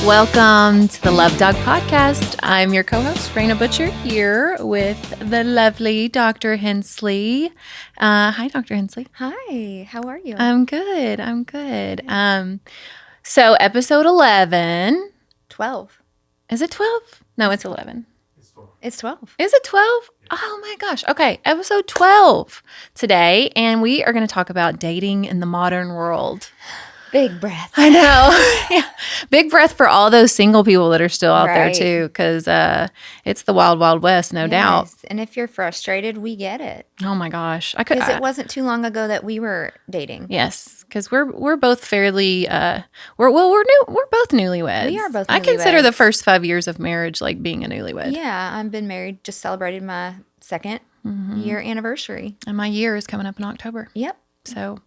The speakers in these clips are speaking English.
Welcome to the Love Dog Podcast. I'm your co-host, Raina Butcher, here with the lovely Dr. Hensley. Hi, Dr. Hensley. Hi, how are you? I'm good. So episode 11. 12. Is it 12? No, it's 11. It's 12. Is it 12? Oh my gosh. Okay, episode 12 today, and we are going to talk about dating in the modern world. Big breath. I know. Yeah. Big breath for all those single people that are still out there too, because it's the wild, wild west, no doubt. And if you're frustrated, we get it. Oh my gosh, Because it wasn't too long ago that we were dating. Yes, because we're both fairly we're both newlyweds. We are both. I consider the first 5 years of marriage like being a newlywed. Yeah, I've been married. Just celebrated my second year anniversary, and my year is coming up in October. Yep. So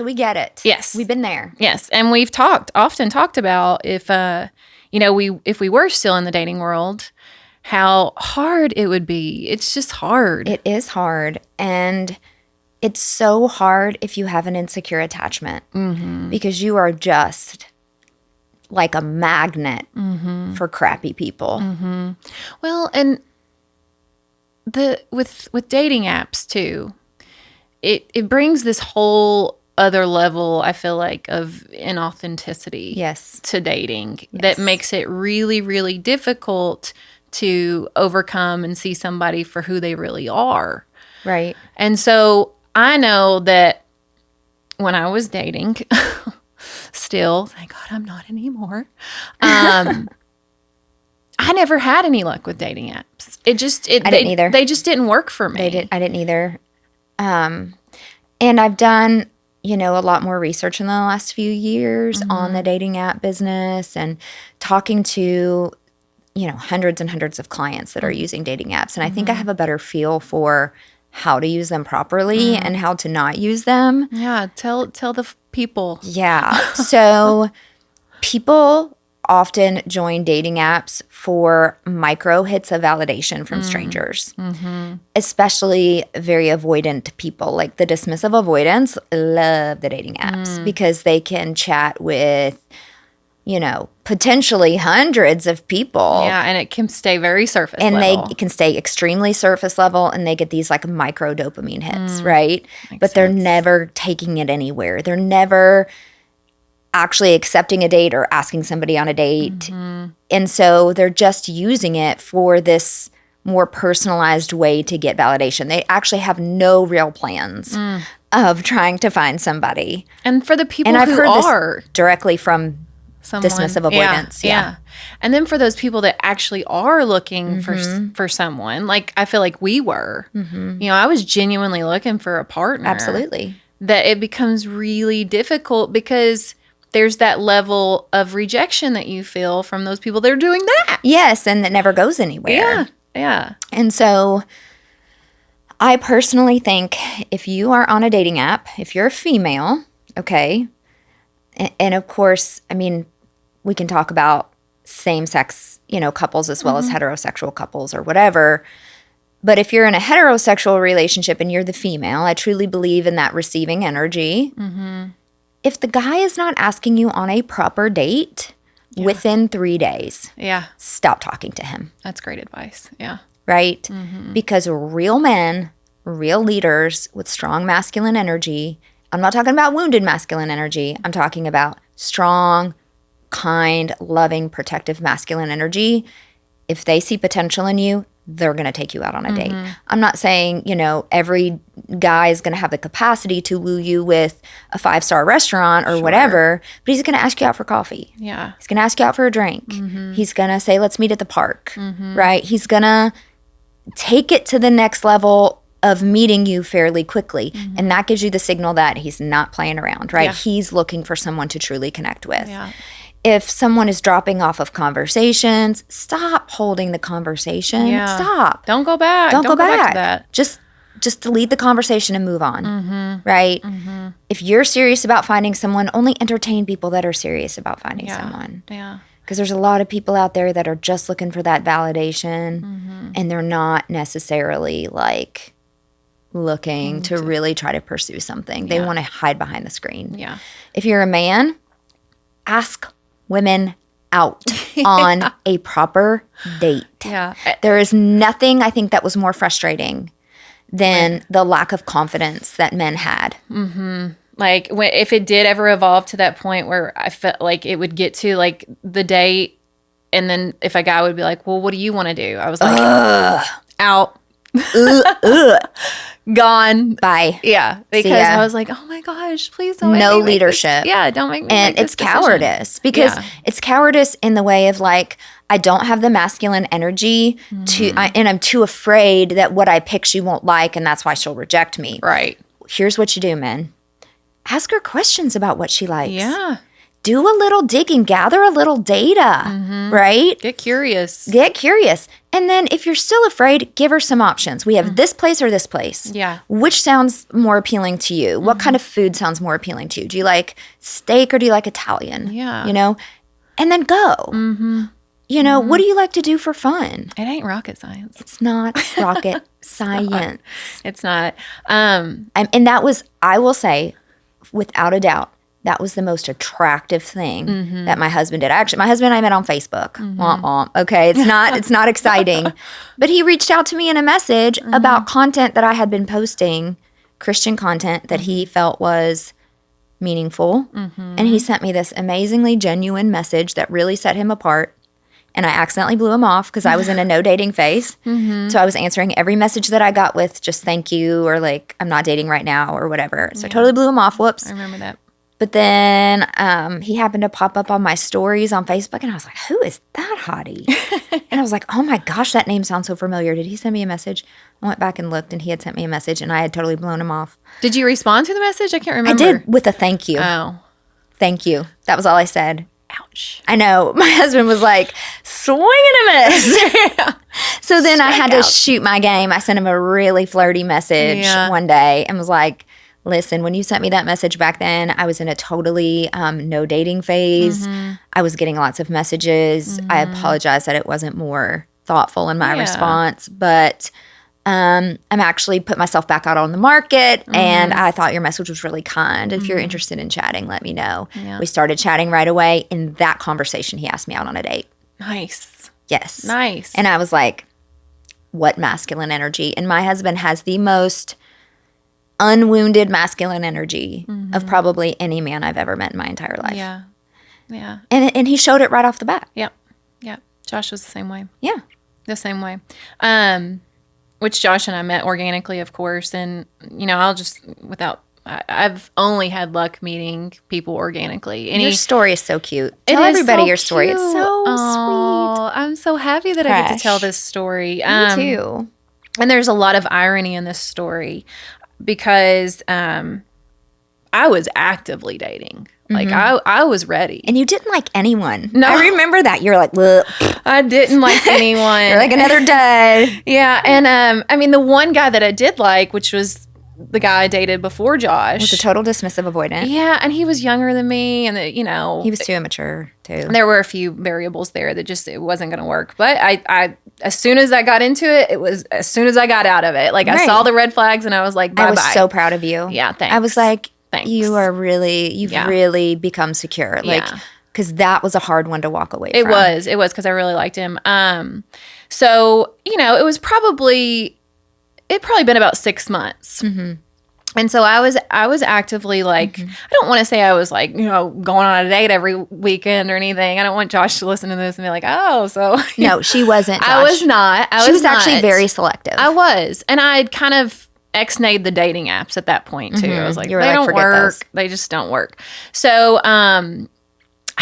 we get it. Yes, we've been there. Yes, and we've often talked about if we were still in the dating world, how hard it would be. It's just hard. It is hard, and it's so hard if you have an insecure attachment because you are just like a magnet for crappy people. Well, and with dating apps too, it brings this whole other level, I feel like, of inauthenticity to dating that makes it really, really difficult to overcome and see somebody for who they really are. Right. And so I know that when I was dating, still, thank God I'm not anymore, I never had any luck with dating apps. I didn't either. They just didn't work for me. I didn't either. And I've done, a lot more research in the last few years on the dating app business and talking to, hundreds and hundreds of clients that are using dating apps. And I think I have a better feel for how to use them properly and how to not use them. Yeah. Tell the people. Yeah. So people often join dating apps for micro hits of validation from strangers, especially very avoidant people. Like the dismissive-avoidants love the dating apps because they can chat with, potentially hundreds of people. Yeah, and it can stay very surface level. And they can stay extremely surface level, and they get these like micro dopamine hits, right? But they're never taking it anywhere. They're never actually accepting a date or asking somebody on a date. And so they're just using it for this more personalized way to get validation. They actually have no real plans of trying to find somebody. And for the people I've who heard are this directly from dismissive avoidance. Yeah. And then for those people that actually are looking for someone, like I feel like we were, I was genuinely looking for a partner. Absolutely. That it becomes really difficult because there's that level of rejection that you feel from those people that are doing that. Yes, and that never goes anywhere. Yeah. And so I personally think if you are on a dating app, if you're a female, okay, and of course, I mean, we can talk about same-sex, couples as well as heterosexual couples or whatever. But if you're in a heterosexual relationship and you're the female, I truly believe in that receiving energy. If the guy is not asking you on a proper date within 3 days, stop talking to him. That's great advice. Yeah. Right? Because real men, real leaders with strong masculine energy, I'm not talking about wounded masculine energy. I'm talking about strong, kind, loving, protective masculine energy. If they see potential in you, they're going to take you out on a date. I'm not saying, every guy is going to have the capacity to woo you with a 5-star restaurant or whatever, but he's going to ask you out for coffee. Yeah. He's going to ask you out for a drink. He's going to say, let's meet at the park, right? He's going to take it to the next level of meeting you fairly quickly. And that gives you the signal that he's not playing around, right? Yeah. He's looking for someone to truly connect with. Yeah. If someone is dropping off of conversations, stop holding the conversation. Yeah. Stop. Don't go back. Don't go back to that. Just delete the conversation and move on, right? If you're serious about finding someone, only entertain people that are serious about finding someone. Yeah. Because there's a lot of people out there that are just looking for that validation, and they're not necessarily like looking to really try to pursue something. They want to hide behind the screen. Yeah. If you're a man, ask women out on a proper date. Yeah. There is nothing I think that was more frustrating than the lack of confidence that men had. Like if it did ever evolve to that point where I felt like it would get to like the date, and then if a guy would be like, well, what do you want to do? I was like, out. Gone. Bye. Yeah. Because I was like, oh my gosh, please don't make no me leadership. Don't make me and make it's cowardice because it's cowardice in the way of like, I don't have the masculine energy and I'm too afraid that what I pick she won't like, and that's why she'll reject me. Right. Here's what you do, men. Ask her questions about what she likes. Yeah. Do a little digging, gather a little data, right? Get curious. And then if you're still afraid, give her some options. We have this place or this place. Yeah. Which sounds more appealing to you? What kind of food sounds more appealing to you? Do you like steak or do you like Italian? Yeah. You know? And then go. You know, what do you like to do for fun? It ain't rocket science. It's not rocket science. It's not. And that was, I will say, without a doubt, that was the most attractive thing that my husband did. Actually, my husband I met on Facebook. Okay, it's not exciting. But he reached out to me in a message about content that I had been posting, Christian content that he felt was meaningful. And he sent me this amazingly genuine message that really set him apart. And I accidentally blew him off because I was in a no dating phase. So I was answering every message that I got with just thank you or like I'm not dating right now or whatever. So I totally blew him off. Whoops. I remember that. But then he happened to pop up on my stories on Facebook, and I was like, who is that hottie? And I was like, oh my gosh, that name sounds so familiar. Did he send me a message? I went back and looked, and he had sent me a message, and I had totally blown him off. Did you respond to the message? I can't remember. I did with a thank you. Oh. Thank you. That was all I said. Ouch. I know. My husband was like, swing and a miss. So then I had to shoot my game. I sent him a really flirty message one day and was like, listen, when you sent me that message back then, I was in a totally no dating phase. I was getting lots of messages. I apologize that it wasn't more thoughtful in my response, but I'm actually put myself back out on the market, and I thought your message was really kind. If you're interested in chatting, let me know. We started chatting right away. In that conversation, he asked me out on a date. Nice. Yes. Nice. And I was like, what masculine energy? And my husband has the most unwounded masculine energy of probably any man I've ever met in my entire life. Yeah. Yeah. And he showed it right off the bat. Yep. Yep. Josh was the same way. Yeah. The same way. Which Josh and I met organically, of course. And, you know, I've only had luck meeting people organically. Your story is so cute. Tell everybody your story. Cute. It's so sweet. I'm so happy that I get to tell this story. Me too. And there's a lot of irony in this story because I was actively dating. Like, I was ready. And you didn't like anyone. No. I remember that. You were like, bleh. I didn't like anyone. You're like another day. Yeah. And, I mean, the one guy that I did like, which was the guy I dated before Josh. Was a total dismissive-avoidant. Yeah. And he was younger than me. And, you know. He was too immature, too. There were a few variables there that just, it wasn't going to work. But I as soon as I got into it, it was as soon as I got out of it. Like, I saw the red flags and I was like, bye-bye. I was so proud of you. Yeah, thanks. I was like, thanks. You've really become secure. Like, because that was a hard one to walk away from. It was because I really liked him. So, you know, it'd probably been about 6 months. And so I was actively like, I don't want to say I was like, you know, going on a date every weekend or anything. I don't want Josh to listen to this and be like, oh, so. No, she wasn't, Josh. I was not. She was actually very selective. I was. And I'd kind of ex-nayed the dating apps at that point too. I was like, they don't work. Those. They just don't work. So,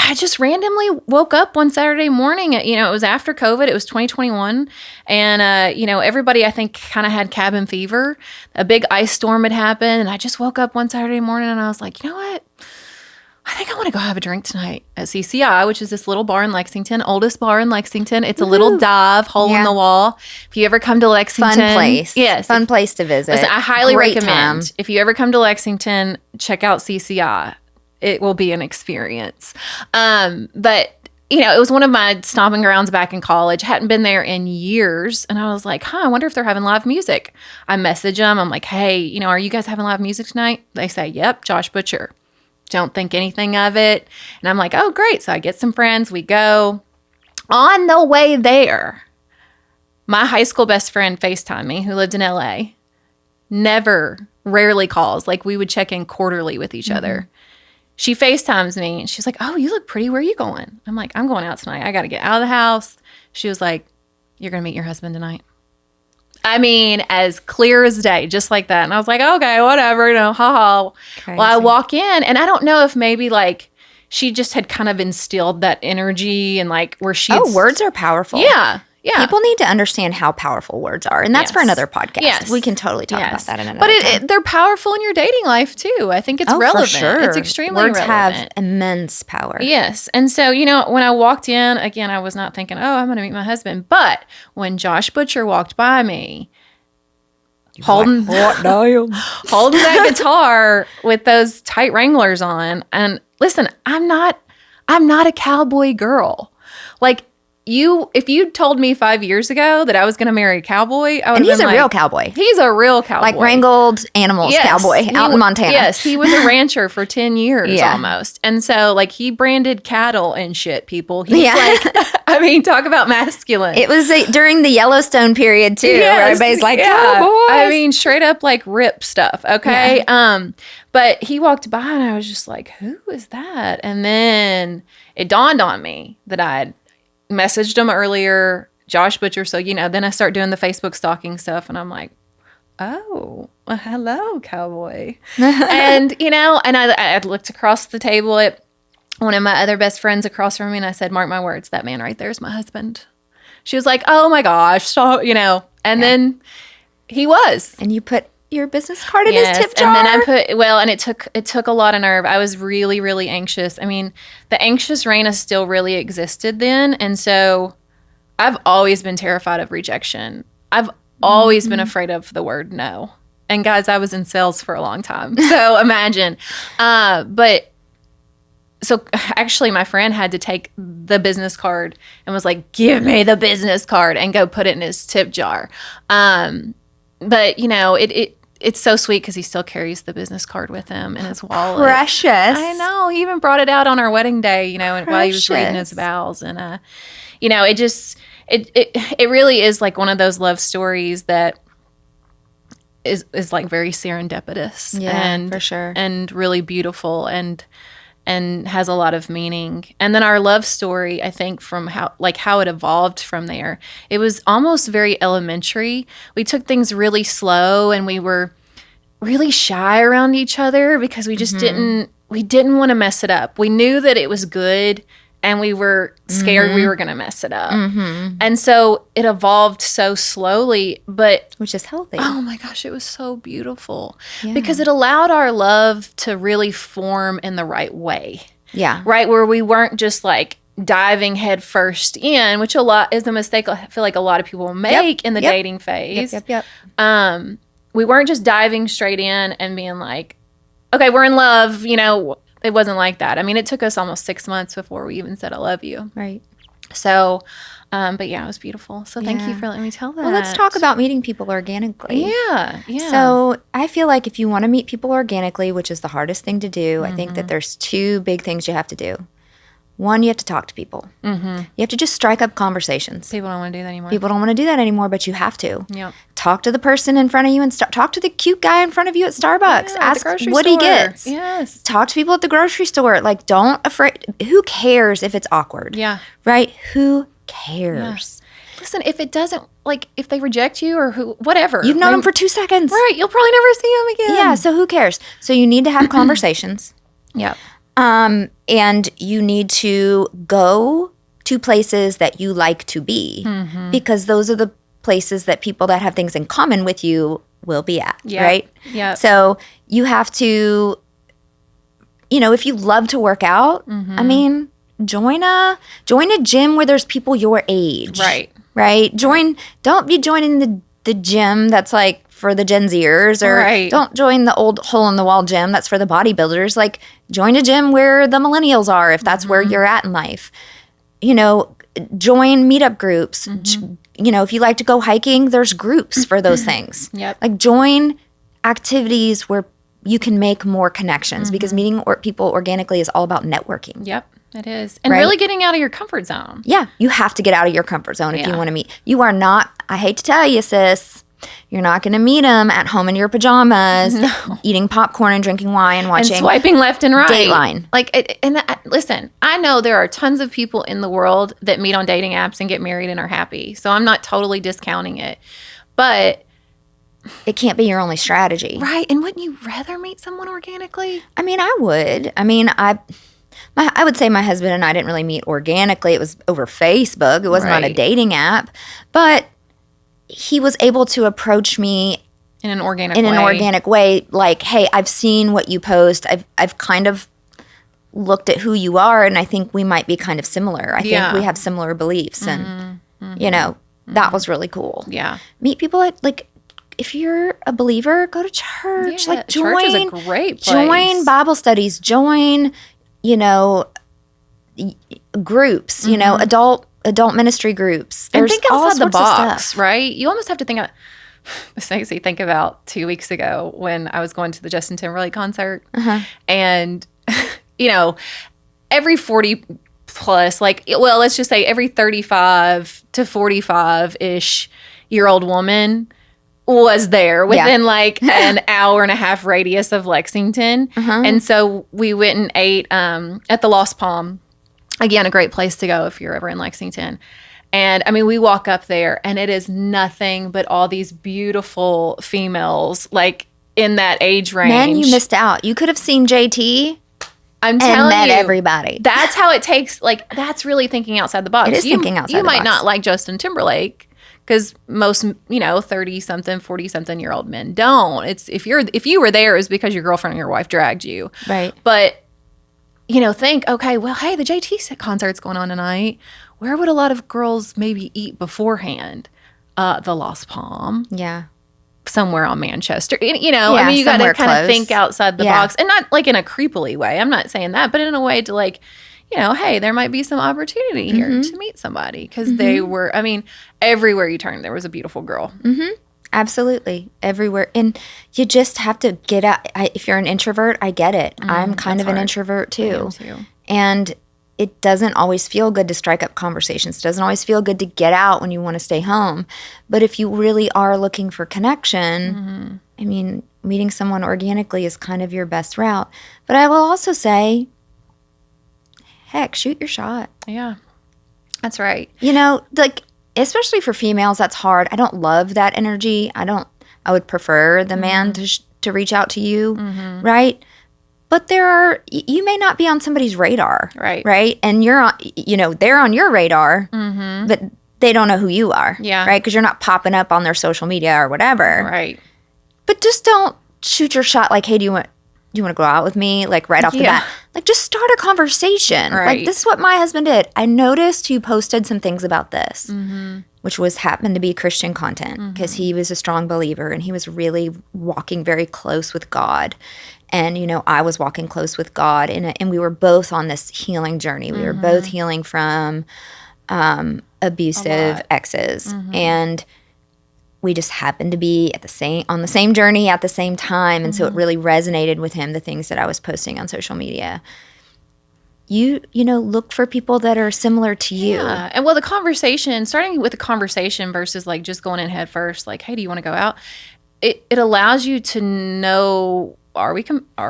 I just randomly woke up one Saturday morning. You know, it was after COVID. It was 2021. And, you know, everybody, I think, kind of had cabin fever. A big ice storm had happened. And I just woke up one Saturday morning and I was like, you know what? I think I want to go have a drink tonight at CCI, which is this little bar in Lexington, oldest bar in Lexington. It's a little dive, hole in the wall. If you ever come to Lexington. Fun place. Yes. Fun place to visit. Listen, I highly recommend. Time. If you ever come to Lexington, check out CCI. It will be an experience. But, you know, it was one of my stomping grounds back in college. Hadn't been there in years. And I was like, I wonder if they're having live music. I message them. I'm like, hey, you know, are you guys having live music tonight? They say, yep, Josh Butcher. don't think anything of it. And I'm like, oh, great. So I get some friends. We go. On the way there, my high school best friend FaceTimed me, who lived in LA. Rarely calls. Like, we would check in quarterly with each other. She FaceTimes me and she's like, oh, you look pretty. Where are you going? I'm like, I'm going out tonight. I got to get out of the house. She was like, you're going to meet your husband tonight. I mean, as clear as day, just like that. And I was like, okay, whatever, you know, haha. Well, I walk in and I don't know if maybe like she just had kind of instilled that energy and like where she. Oh, words are powerful. Yeah. Yeah. People need to understand how powerful words are. And that's for another podcast. Yes. We can totally talk about that in another time. But they're powerful in your dating life too. I think it's relevant. For sure. It's extremely relevant. Words have immense power. Yes. And so, you know, when I walked in, again, I was not thinking, oh, I'm going to meet my husband. But when Josh Butcher walked by me, holding that guitar with those tight Wranglers on. And listen, I'm not a cowboy girl. Like, if you told me 5 years ago that I was going to marry a cowboy, I would have been like, he's a real cowboy. He's a real cowboy. Like wrangled animals cowboy out in Montana. Yes, he was a rancher for 10 years almost. And so, like, he branded cattle and shit, people. He's like, I mean, talk about masculine. It was during the Yellowstone period, too, where everybody's like, cowboys. I mean, straight up, like, rip stuff, okay? Yeah. But he walked by, and I was just like, who is that? And then it dawned on me that I'd messaged him earlier, Josh Butcher. So, you know, then I start doing the Facebook stalking stuff and I'm like, oh, well, hello, cowboy. And, you know, and I looked across the table at one of my other best friends across from me and I said, mark my words, that man right there is my husband. She was like, oh my gosh. So, you know, and then he was. And you put your business card in his tip jar? And then it took a lot of nerve. I was really, really anxious. I mean, the anxious Raina still really existed then. And so I've always been terrified of rejection. I've always been afraid of the word no. And guys, I was in sales for a long time. So imagine. So actually my friend had to take the business card and was like, give me the business card and go put it in his tip jar. But you know, it's so sweet because he still carries the business card with him in his wallet. Precious. I know. He even brought it out on our wedding day, you know, while he was reading his vows. And, you know, it really is like one of those love stories that is like very serendipitous. Yeah, and, for sure. And really beautiful and has a lot of meaning. And then our love story, I think, from how it evolved from there, it was almost very elementary. We took things really slow and we were really shy around each other because we just didn't want to mess it up. We knew that it was good and we were scared we were going to mess it up. And so it evolved so slowly, but which is healthy. Oh my gosh, it was so beautiful because it allowed our love to really form in the right way. Yeah. Right, where we weren't just like diving head first in, which is a mistake I feel like a lot of people make in the dating phase. Yep. We weren't just diving straight in and being like, okay, we're in love, you know. It wasn't like that. I mean, it took us almost 6 months before we even said I love you. Right. So, but yeah, it was beautiful. So thank you for letting me tell that. Well, let's talk about meeting people organically. Yeah. So I feel like if you want to meet people organically, which is the hardest thing to do, I think that there's two big things you have to do. One, you have to talk to people. You have to just strike up conversations. People don't want to do that anymore. People don't want to do that anymore, but you have to. Yep. Talk to the person in front of you and talk to the cute guy in front of you at Starbucks. Ask what he gets. Yes. Talk to people at the grocery store. Like, who cares if it's awkward? Yeah. Right? Who cares? Yeah. Listen, if it doesn't, like, if they reject you or whatever. You've known them for 2 seconds. Right. You'll probably never see them again. Yeah. So who cares? So you need to have conversations. Yeah. And you need to go to places that you like to be because those are the places that people that have things in common with you will be at, right? Yeah. So you have to, you know, if you love to work out, I mean, join a gym where there's people your age. Right? Don't be joining the gym that's like for the Gen Zers, or don't join the old hole-in-the-wall gym that's for the bodybuilders. Like, join a gym where the millennials are, if that's where you're at in life. You know, join meetup groups. You know, if you like to go hiking, there's groups for those things. Yep. Like, join activities where you can make more connections because meeting people organically is all about networking. Yep, it is. And really getting out of your comfort zone. Yeah, you have to get out of your comfort zone if you want to meet. You are not, I hate to tell you, sis, you're not going to meet them at home in your pajamas, eating popcorn and drinking wine and watching. And swiping left and right. Dateline. Like, listen, I know there are tons of people in the world that meet on dating apps and get married and are happy. So I'm not totally discounting it. But it can't be your only strategy. Right. And wouldn't you rather meet someone organically? I mean, I would. I mean, I would say my husband and I didn't really meet organically. It was over Facebook. It wasn't on a dating app. But he was able to approach me in an organic way. Like, hey, I've seen what you post. I've kind of looked at who you are, and I think we might be kind of similar. I think we have similar beliefs. And, you know, that was really cool. Yeah. Meet people at, like, if you're a believer, go to church. Yeah, like, join. Church is a great place. Join Bible studies. Join, you know, groups. You know, adult ministry groups. There's and think outside the box, right? You almost have to think. This makes me think about 2 weeks ago when I was going to the Justin Timberlake concert, and you know, every 40 plus, like, well, let's just say every 35 to 45-ish year old woman was there within like an hour and a half radius of Lexington. And so we went and ate at the Lost Palm. Again, a great place to go if you're ever in Lexington. And I mean, we walk up there and it is nothing but all these beautiful females, like in that age range. Man, you missed out. You could have seen JT. I'm telling you, everybody. That's how it takes. Like, that's really thinking outside the box. It is thinking outside the box. You might not like Justin Timberlake because most, you know, 30-something, 40-something year old men don't. It's if you were there, it's because your girlfriend or your wife dragged you. Right. But, you know, think, okay, well, hey, the JT concert's going on tonight. Where would a lot of girls maybe eat beforehand? The Lost Palm. Yeah. Somewhere on Manchester. You know, I mean, you got to kind of think outside the box. And not like in a creepily way. I'm not saying that. But in a way to like, you know, hey, there might be some opportunity here to meet somebody. Because they were, I mean, everywhere you turned, there was a beautiful girl. Absolutely. Everywhere. And you just have to get out. If you're an introvert, I get it. I'm kind of an introvert too. And it doesn't always feel good to strike up conversations. It doesn't always feel good to get out when you want to stay home. But if you really are looking for connection, I mean, meeting someone organically is kind of your best route. But I will also say, heck, shoot your shot. Yeah, that's right. You know, like, especially for females, that's hard. I don't love that energy. I would prefer the man to reach out to you, right? But you may not be on somebody's radar, right? And you're on, you know, they're on your radar, but they don't know who you are, right? Because you're not popping up on their social media or whatever, right? But just don't shoot your shot like, hey, do you want to go out with me? Like right off the bat, like just start a conversation. Like this is what my husband did. I noticed you posted some things about this, which happened to be Christian content because he was a strong believer and he was really walking very close with God. And, you know, I was walking close with God, and we were both on this healing journey. We were both healing from abusive exes. And we just happened to be on the same journey at the same time. And so it really resonated with him, the things that I was posting on social media. You know, look for people that are similar to you. Yeah. And well, starting with the conversation versus like just going in head first, like, hey, do you want to go out? It allows you to know, are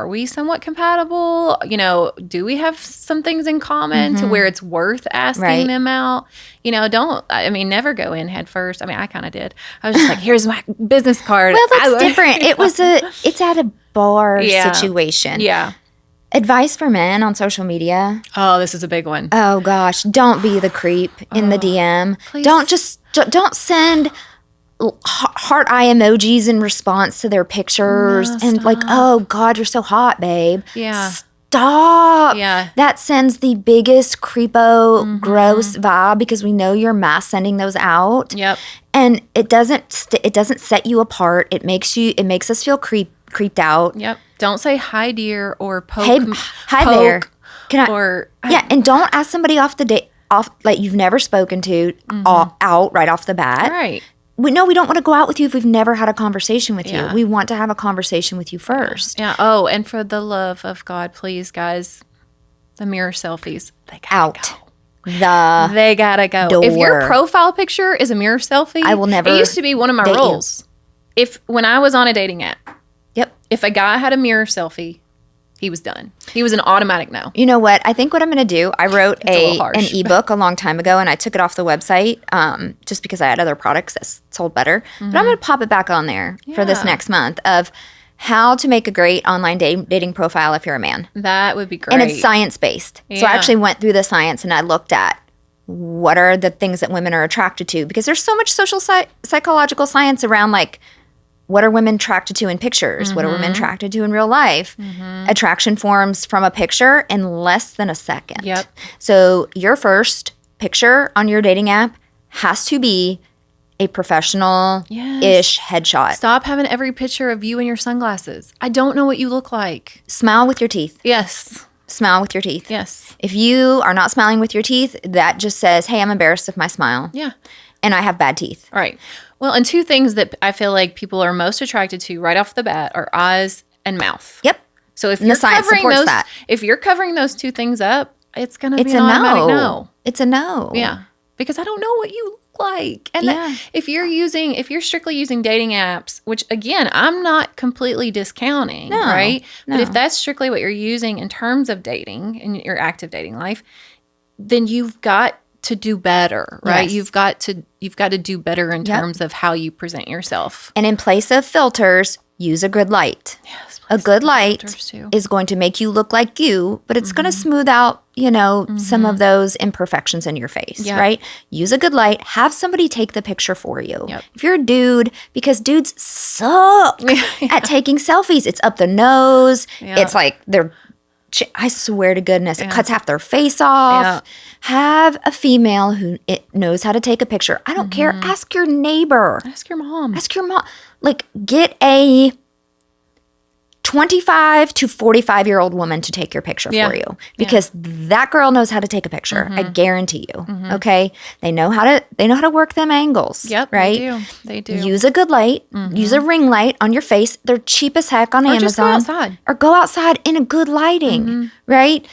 we somewhat compatible? You know, do we have some things in common to where it's worth asking them out? You know, never go in head first. I mean, I kind of did. I was just like, here's my business card. Well, that's different. It's at a bar situation. Yeah. Advice for men on social media. Oh, this is a big one. Oh gosh, don't be the creep in the DM. Please. Don't send heart eye emojis in response to their pictures and like, oh God, you're so hot, babe. Yeah. Stop. Yeah. That sends the biggest creepo gross vibe because we know you're mass sending those out. Yep. And it doesn't set you apart. It makes us feel creeped out. Yep. Don't say hi dear or poke. Hey, hi there. Can I? And don't ask somebody off like you've never spoken to out right off the bat. Right. we don't want to go out with you if we've never had a conversation with you. We want to have a conversation with you first. Yeah. Oh, and for the love of God, please, guys, the mirror selfies, they gotta go. They gotta go. Door. If your profile picture is a mirror selfie, I will never. It used to be one of my rules. When I was on a dating app, if a guy had a mirror selfie, he was done. He was an automatic no. You know what? I think what I'm going to do, I wrote an ebook a long time ago, and I took it off the website just because I had other products that sold better. But I'm going to pop it back on there for this next month of how to make a great online dating profile if you're a man. That would be great. And it's science-based. So I actually went through the science, and I looked at what are the things that women are attracted to, because there's so much social psychological science around, like, what are women attracted to in pictures? What are women attracted to in real life? Attraction forms from a picture in less than a second. So your first picture on your dating app has to be a professional-ish headshot. Stop having every picture of you in your sunglasses. I don't know what you look like. Smile with your teeth. Yes. Smile with your teeth. Yes. If you are not smiling with your teeth, that just says, hey, I'm embarrassed of my smile. Yeah. And I have bad teeth. Right. Well, and two things that I feel like people are most attracted to right off the bat are eyes and mouth. Yep. So if you're covering those two things up, it's going to be an automatic no. It's a no. Yeah. Because I don't know what you look like. And if you're strictly using dating apps, which again, I'm not completely discounting, right? No. But if that's strictly what you're using in terms of dating in your active dating life, then you've got to do better, right? Yes. You've got to do better in terms of how you present yourself. And in place of filters, use a good light. Yes, a good light is going to make you look like you, but it's going to smooth out, some of those imperfections in your face, right? Use a good light. Have somebody take the picture for you. Yep. If you're a dude, because dudes suck at taking selfies. It's up the nose. It's like I swear to goodness, it cuts half their face off. Yeah. Have a female who knows how to take a picture. I don't care. Ask your neighbor. Ask your mom. Like, get a 25 to 45-year-old woman to take your picture for you, because that girl knows how to take a picture. I guarantee you. Okay, they know how to work them angles. Yep, right. They do. Use a good light. Use a ring light on your face. They're cheap as heck on Amazon. Just go outside. Or go outside in a good lighting. Right.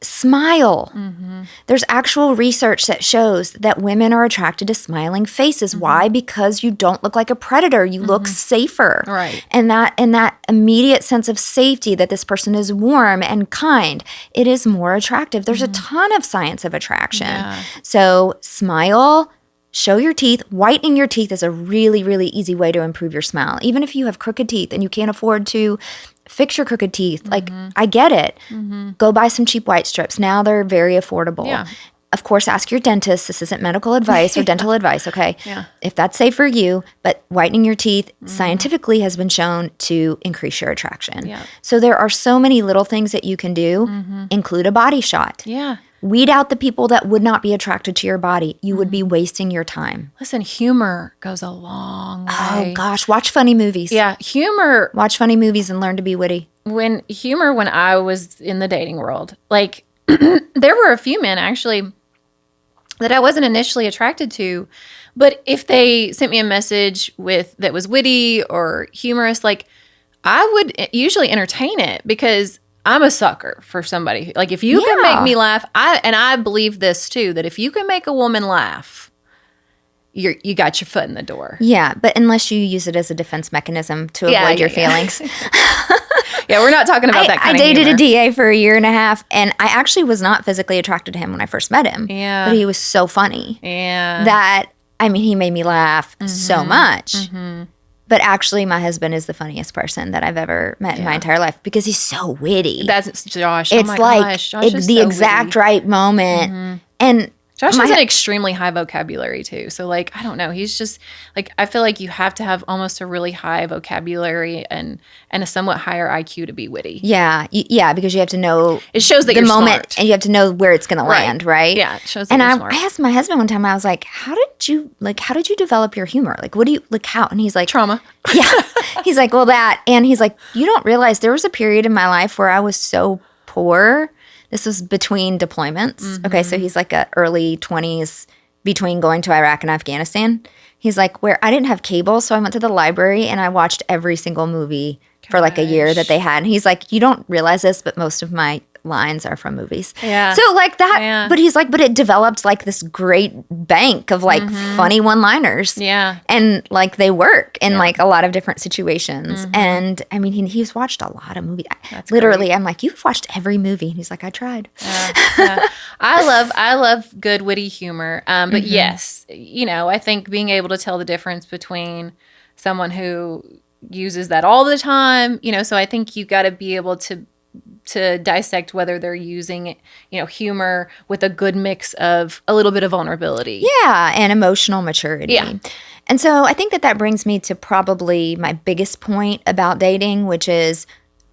Smile. There's actual research that shows that women are attracted to smiling faces. Why? Because you don't look like a predator. You look safer. Right. And that immediate sense of safety that this person is warm and kind, it is more attractive. There's a ton of science of attraction. Yeah. So smile. Show your teeth. Whitening your teeth is a really, really easy way to improve your smile. Even if you have crooked teeth and you can't afford to fix your crooked teeth, like, I get it. Go buy some cheap white strips. Now they're very affordable. Yeah. Of course, ask your dentist. This isn't medical advice or dental advice, okay? Yeah. If that's safe for you, but whitening your teeth scientifically has been shown to increase your attraction. Yeah. So there are so many little things that you can do. Include a body shot. Yeah. Weed out the people that would not be attracted to your body. You would be wasting your time. Listen, humor goes a long way. Oh, gosh. Watch funny movies. Yeah, humor. Watch funny movies and learn to be witty. When I was in the dating world, like, there were a few men, actually, that I wasn't initially attracted to. But if they sent me a message that was witty or humorous, like, I would usually entertain it, because I'm a sucker for somebody. Like, if you can make me laugh, I believe this too, that if you can make a woman laugh, you got your foot in the door. Yeah, but unless you use it as a defense mechanism to avoid your feelings. Yeah, we're not talking about that kind of I dated a DA for a year and a half, and I actually was not physically attracted to him when I first met him. Yeah. But he was so funny. Yeah. That, he made me laugh so much. But actually, my husband is the funniest person that I've ever met in my entire life, because he's so witty. That's Josh. It's the exact right moment. And Josh has an extremely high vocabulary too. So, like, I don't know. He's just, like, I feel like you have to have almost a really high vocabulary and a somewhat higher IQ to be witty. Yeah. Yeah, because you have to know. It shows that the you're moment, smart. And you have to know where it's going to land, right? Yeah, it shows that you're smart. And I asked my husband one time, I was like, how did you develop your humor? Like, what do you, like, how? And he's like. Trauma. Yeah. He's like, well, that. And he's like, you don't realize there was a period in my life where I was so poor. This was between deployments. Okay, so he's like early 20s between going to Iraq and Afghanistan. He's like, where I didn't have cable, so I went to the library and I watched every single movie for like a year that they had. And he's like, you don't realize this, but most of my lines are from movies. Yeah. So like that, but he's like, but it developed like this great bank of like funny one-liners. Yeah. And like they work in like a lot of different situations. And I mean, he's watched a lot of movies. That's literally, great. I'm like, you've watched every movie. And he's like, I tried. Yeah. I love good witty humor. But yes, you know, I think being able to tell the difference between someone who uses that all the time, you know, so I think you got to be able to dissect whether they're using, you know, humor with a good mix of a little bit of vulnerability. Yeah, and emotional maturity. Yeah. And so I think that brings me to probably my biggest point about dating, which is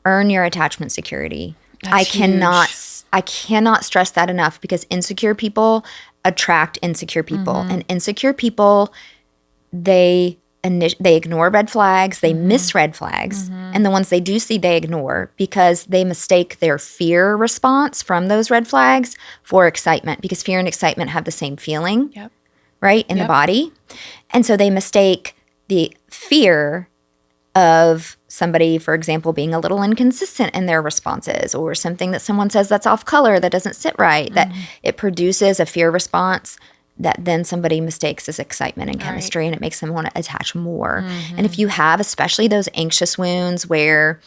earn your attachment security. That's I cannot stress that enough, because insecure people attract insecure people. And insecure people, they ignore red flags, they miss red flags, and the ones they do see, they ignore, because they mistake their fear response from those red flags for excitement, because fear and excitement have the same feeling, right, in the body. And so they mistake the fear of somebody, for example, being a little inconsistent in their responses, or something that someone says that's off color, that doesn't sit right, that it produces a fear response that then somebody mistakes as excitement and chemistry, and it makes them want to attach more. And if you have, especially those anxious wounds where,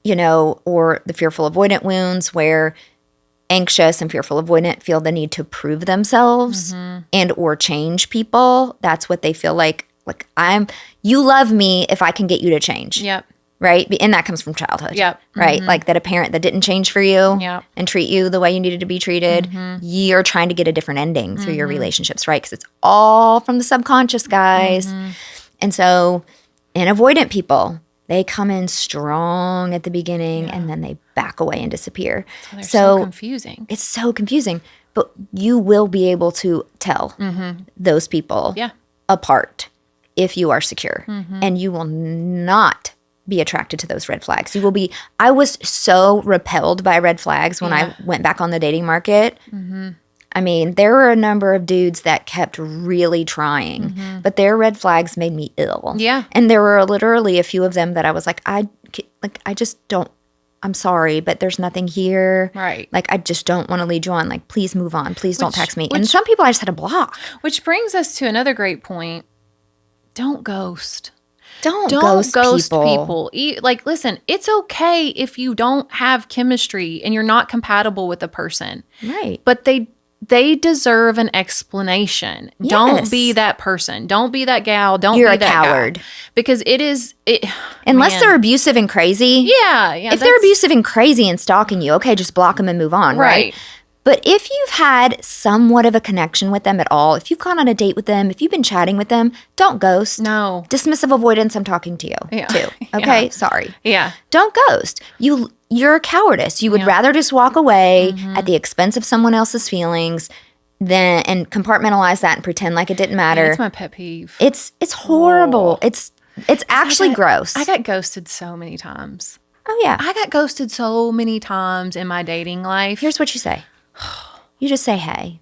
you know, or the fearful avoidant wounds where anxious and fearful avoidant feel the need to prove themselves and or change people, that's what they feel like you love me if I can get you to change. Yep. Right? And that comes from childhood. Yep. Right? Like that a parent that didn't change for you and treat you the way you needed to be treated, you're trying to get a different ending through your relationships, right? Because it's all from the subconscious, guys. And so in avoidant people, they come in strong at the beginning and then they back away and disappear. So they're so confusing. It's so confusing. But you will be able to tell those people apart if you are secure. And you will not be attracted to those red flags. You will be. I was so repelled by red flags when I went back on the dating market. I mean, there were a number of dudes that kept really trying, but their red flags made me ill. Yeah. And there were literally a few of them that I was like, I just don't, I'm sorry, but there's nothing here. Right. Like, I just don't want to lead you on. Like, please move on. Please don't text me. And some people I just had to block. Which brings us to another great point. Don't ghost. Don't ghost people. Like, listen, it's okay if you don't have chemistry and you're not compatible with a person. Right. But they deserve an explanation. Yes. Don't be that person. Don't be that gal. You're be a that coward. guy. Because unless they're abusive and crazy. Yeah. If they're abusive and crazy and stalking you, okay, just block them and move on, right? But if you've had somewhat of a connection with them at all, if you've gone on a date with them, if you've been chatting with them, don't ghost. No. Dismissive avoidance, I'm talking to you too. Okay, sorry. Yeah. Don't ghost. You're a cowardice. You would rather just walk away at the expense of someone else's feelings and compartmentalize that and pretend like it didn't matter. That's my pet peeve. It's horrible. It's actually gross. I got ghosted so many times. Oh yeah. I got ghosted so many times in my dating life. Here's what you say. You just say, hey,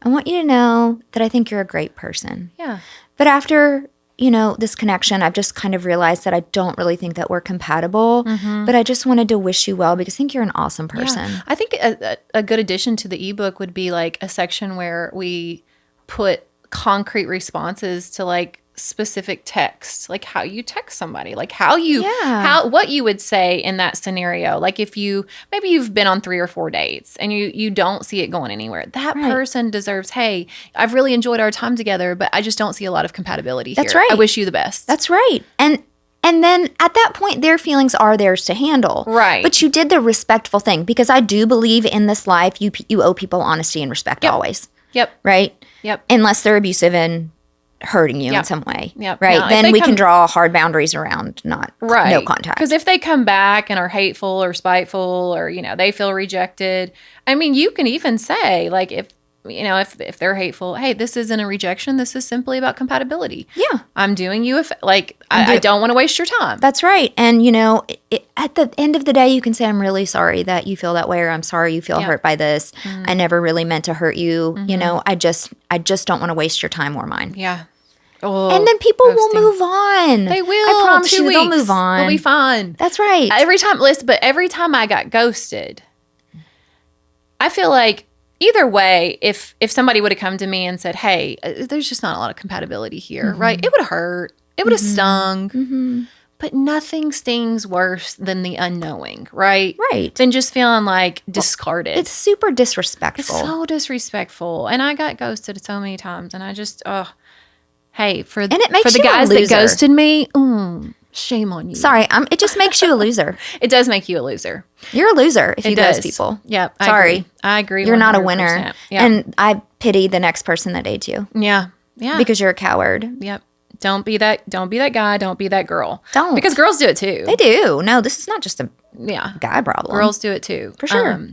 I want you to know that I think you're a great person. Yeah. But after, this connection, I've just kind of realized that I don't really think that we're compatible. But I just wanted to wish you well because I think you're an awesome person. Yeah. I think a good addition to the ebook would be like a section where we put concrete responses to like specific text, like how you text somebody, like what you would say in that scenario. Like if maybe you've been on 3 or 4 dates and you don't see it going anywhere, that person deserves, hey, I've really enjoyed our time together, but I just don't see a lot of compatibility here. That's right. I wish you the best. That's right. And then at that point, their feelings are theirs to handle. Right. But you did the respectful thing, because I do believe in this life, you owe people honesty and respect always. Yep. Right? Yep. Unless they're abusive and hurting you in some way. Yep. Right. Now, then we can draw hard boundaries around no contact. Because if they come back and are hateful or spiteful or, they feel rejected, I mean, you can even say, like, if they're hateful, hey, this isn't a rejection. This is simply about compatibility. Yeah. I'm doing you I don't want to waste your time. That's right. And, at the end of the day, you can say, I'm really sorry that you feel that way, or I'm sorry you feel hurt by this. I never really meant to hurt you. I just don't want to waste your time or mine. Yeah. and then people will move on. They will. I promise you, they'll move on. They'll be fine. That's right. Every time I got ghosted, I feel like either way, if somebody would have come to me and said, hey, there's just not a lot of compatibility here, right? It would have hurt. It would have stung. But nothing stings worse than the unknowing, right? Right. Than just feeling like discarded. It's super disrespectful. It's so disrespectful. And I got ghosted so many times. And I just, hey, for the guys that ghosted me, shame on you. Sorry, it just makes you a loser. It does make you a loser. You're a loser if you ghost people. Yep. Sorry. I agree. You're 100%. Not a winner. Yep. And I pity the next person that dates you. Yeah. Yeah. Because you're a coward. Yep. Don't be that guy. Don't be that girl. Don't. Because girls do it too. They do. No, this is not just a guy problem. Girls do it too. For sure.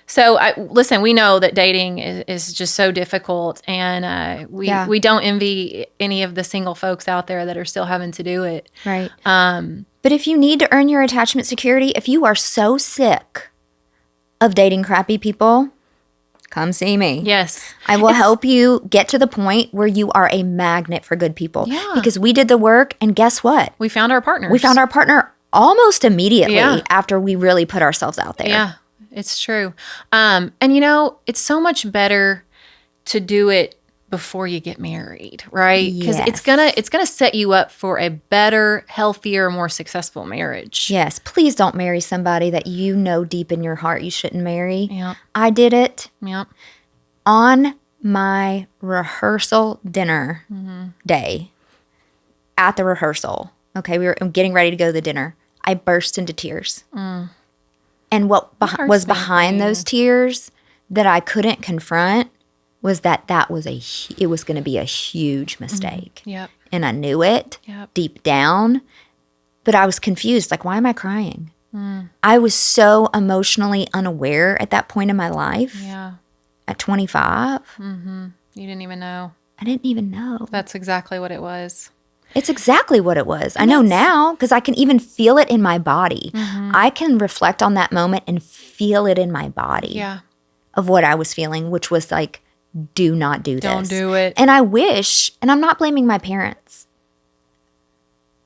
So listen, we know that dating is just so difficult, and we don't envy any of the single folks out there that are still having to do it. Right. But if you need to earn your attachment security, if you are so sick of dating crappy people, come see me. Yes. I will help you get to the point where you are a magnet for good people. Yeah. Because we did the work, and guess what? We found our partners. We found our partner almost immediately after we really put ourselves out there. Yeah, it's true. And it's so much better to do it before you get married, right? Because it's gonna set you up for a better, healthier, more successful marriage. Yes. Please don't marry somebody that you know deep in your heart you shouldn't marry. Yeah. I did it. Yeah. On my rehearsal dinner day, at the rehearsal, okay, we were getting ready to go to the dinner. I burst into tears. And what was behind those tears that I couldn't confront was that it was going to be a huge mistake. Yep. And I knew it deep down, but I was confused. Like, why am I crying? I was so emotionally unaware at that point in my life. Yeah. At 25. You didn't even know. I didn't even know. That's exactly what it was. It's exactly what it was. I know now because I can even feel it in my body. I can reflect on that moment and feel it in my body of what I was feeling, which was like, do not do this. Don't do it. And I wish, and I'm not blaming my parents,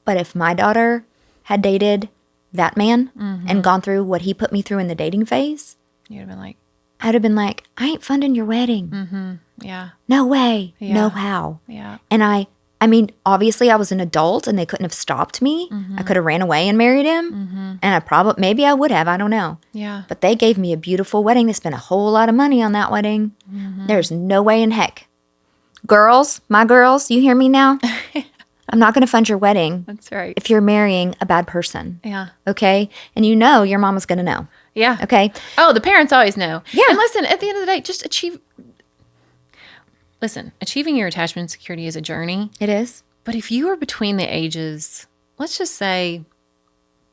but if my daughter had dated that man and gone through what he put me through in the dating phase, you'd have been like, I'd have been like, I ain't funding your wedding. Yeah. No way. Yeah. No how. Yeah. And I mean, obviously I was an adult and they couldn't have stopped me. I could have ran away and married him. And maybe I would have. I don't know. Yeah. But they gave me a beautiful wedding. They spent a whole lot of money on that wedding. There's no way in heck. Girls, my girls, you hear me now? I'm not going to fund your wedding. That's right. If you're marrying a bad person. Yeah. Okay? And you know your mama's going to know. Yeah. Okay? Oh, the parents always know. Yeah. And listen, at the end of the day, just achieving your attachment security is a journey. It is. But if you are between the ages, let's just say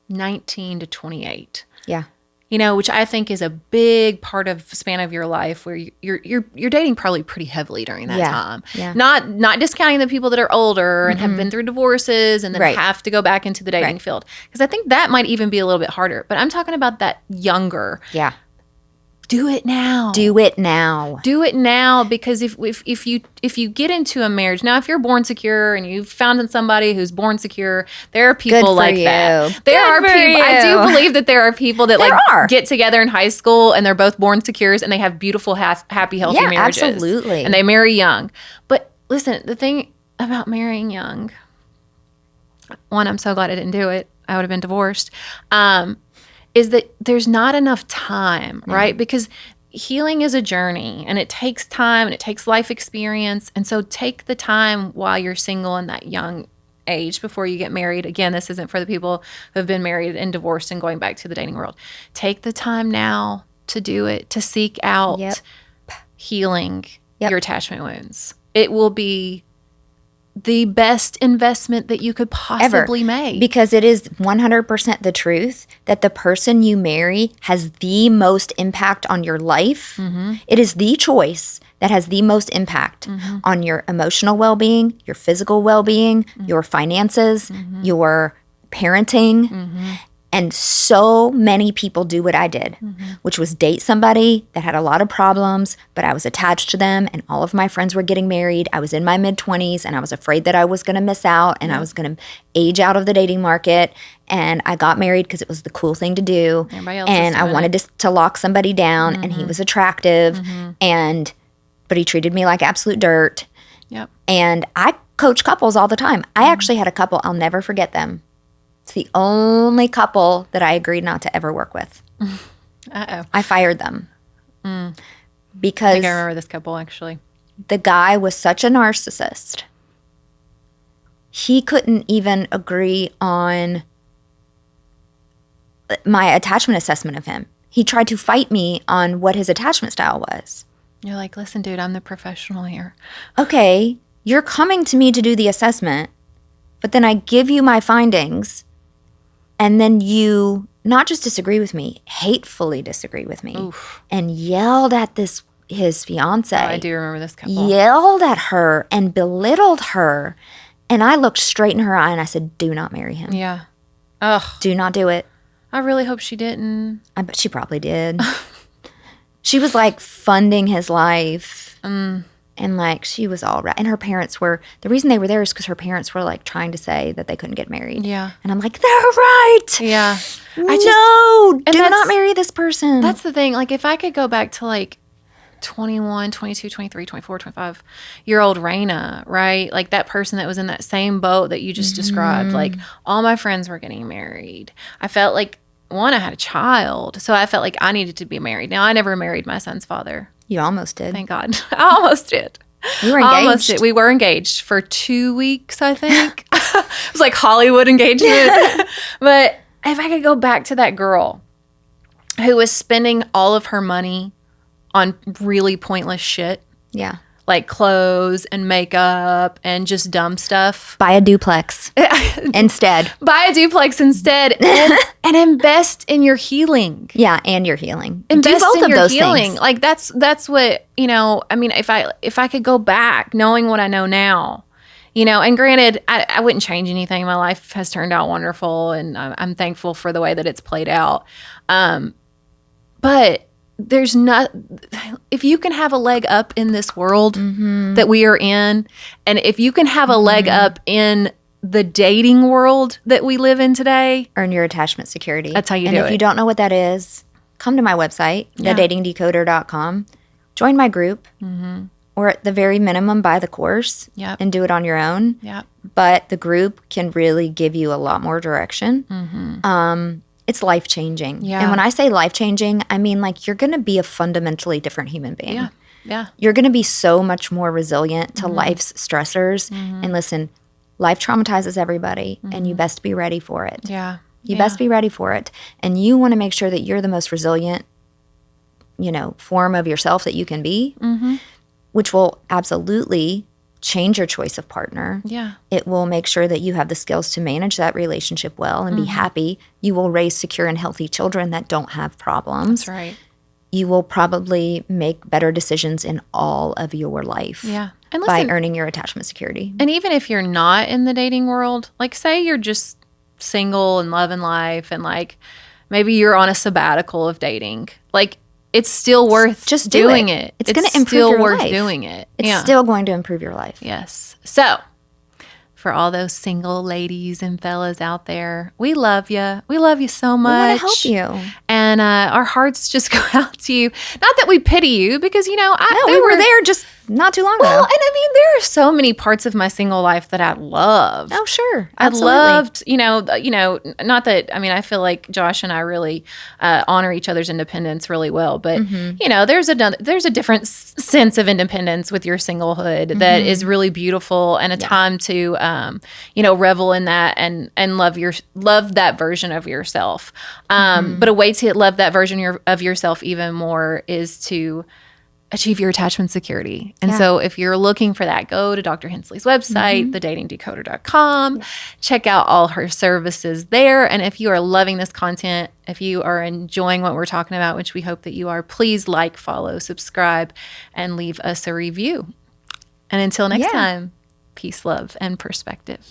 19 to 28. Yeah. Which I think is a big part of span of your life where you're dating probably pretty heavily during that time. Yeah. Not discounting the people that are older and have been through divorces and then have to go back into the dating field. Because I think that might even be a little bit harder. But I'm talking about that younger. Yeah. Do it now. Do it now. Do it now, because if you get into a marriage now, if you're born secure and you've found somebody who's born secure, there are people like that. There are people. I do believe that there are people that get together in high school and they're both born secures and they have beautiful, happy, healthy marriages. Absolutely. And they marry young. But listen, the thing about marrying young, one, I'm so glad I didn't do it. I would have been divorced. Is that there's not enough time, right? Because healing is a journey and it takes time and it takes life experience. And so take the time while you're single in that young age before you get married. Again, this isn't for the people who have been married and divorced and going back to the dating world. Take the time now to do it, to seek out healing your attachment wounds. It will be the best investment that you could possibly make. Because it is 100% the truth that the person you marry has the most impact on your life. It is the choice that has the most impact on your emotional well-being, your physical well-being, your finances, your parenting. And so many people do what I did, which was date somebody that had a lot of problems, but I was attached to them and all of my friends were getting married. I was in my mid-20s and I was afraid that I was going to miss out and I was going to age out of the dating market. And I got married because it was the cool thing to do. And I wanted to lock somebody down and he was attractive but he treated me like absolute dirt. Yep. And I coach couples all the time. I actually had a couple, I'll never forget them. It's the only couple that I agreed not to ever work with. Uh-oh. I fired them. Because I think I remember this couple, actually. The guy was such a narcissist. He couldn't even agree on my attachment assessment of him. He tried to fight me on what his attachment style was. You're like, listen, dude, I'm the professional here. Okay, you're coming to me to do the assessment, but then I give you my findings, and then you not just disagree with me, hatefully disagree with me. Oof. And yelled at his fiance. Oh, I do remember this couple. Yelled at her and belittled her. And I looked straight in her eye and I said, do not marry him. Yeah. Ugh. Do not do it. I really hope she didn't. I bet she probably did. She was like funding his life. And like she was all right. And her parents were, the reason they were there is because her parents were like trying to say that they couldn't get married. Yeah. And I'm like, they're right. Yeah. Do not marry this person. That's the thing. Like if I could go back to like 21, 22, 23, 24, 25-year-old Raina, right? Like that person that was in that same boat that you just described. Like all my friends were getting married. I felt like, one, I had a child. So I felt like I needed to be married. Now, I never married my son's father. You almost did. Thank God. I almost did. We were engaged. Almost did. We were engaged for 2 weeks, I think. It was like Hollywood engagement. But if I could go back to that girl who was spending all of her money on really pointless shit. Yeah. Like clothes and makeup and just dumb stuff. Buy a duplex instead. Buy a duplex instead and invest in your healing. Yeah, and your healing. Invest do both in of your those healing. things. Like that's what, I mean, if I could go back knowing what I know now, and granted, I wouldn't change anything. My life has turned out wonderful and I'm thankful for the way that it's played out. But there's not, if you can have a leg up in this world that we are in, and if you can have a leg up in the dating world that we live in today, earn your attachment security. That's how you do it. And if you don't know what that is, come to my website, thedatingdecoder.com, join my group, or at the very minimum, buy the course and do it on your own. Yep. But the group can really give you a lot more direction. It's life-changing. Yeah. And when I say life-changing, I mean like you're going to be a fundamentally different human being. Yeah. Yeah. You're going to be so much more resilient to life's stressors. And listen, life traumatizes everybody and you best be ready for it. Yeah. You best be ready for it. And you want to make sure that you're the most resilient, form of yourself that you can be, which will absolutely change your choice of partner. Yeah. It will make sure that you have the skills to manage that relationship well and be happy. You will raise secure and healthy children that don't have problems. That's right. You will probably make better decisions in all of your life. Yeah. And listen, by earning your attachment security. And even if you're not in the dating world, like say you're just single and loving life and like maybe you're on a sabbatical of dating, like it's still worth just doing it. It's going to improve your life. It's still worth doing it. It's still going to improve your life. Yes. So, for all those single ladies and fellas out there, we love you. We love you so much. We want to help you. And our hearts just go out to you. Not that we pity you, because, we were there just not too long ago. Well, and I mean, there are so many parts of my single life that I loved. Oh, sure. Absolutely. I loved, not that, I mean, I feel like Josh and I really honor each other's independence really well. But, there's a different sense of independence with your singlehood that is really beautiful and a time to, revel in that and love that version of yourself. But a way to love that version of yourself even more is to achieve your attachment security. And so if you're looking for that, go to Dr. Hensley's website, thedatingdecoder.com. Check out all her services there. And if you are loving this content, if you are enjoying what we're talking about, which we hope that you are, please like, follow, subscribe, and leave us a review. And until next time, peace, love, and perspective.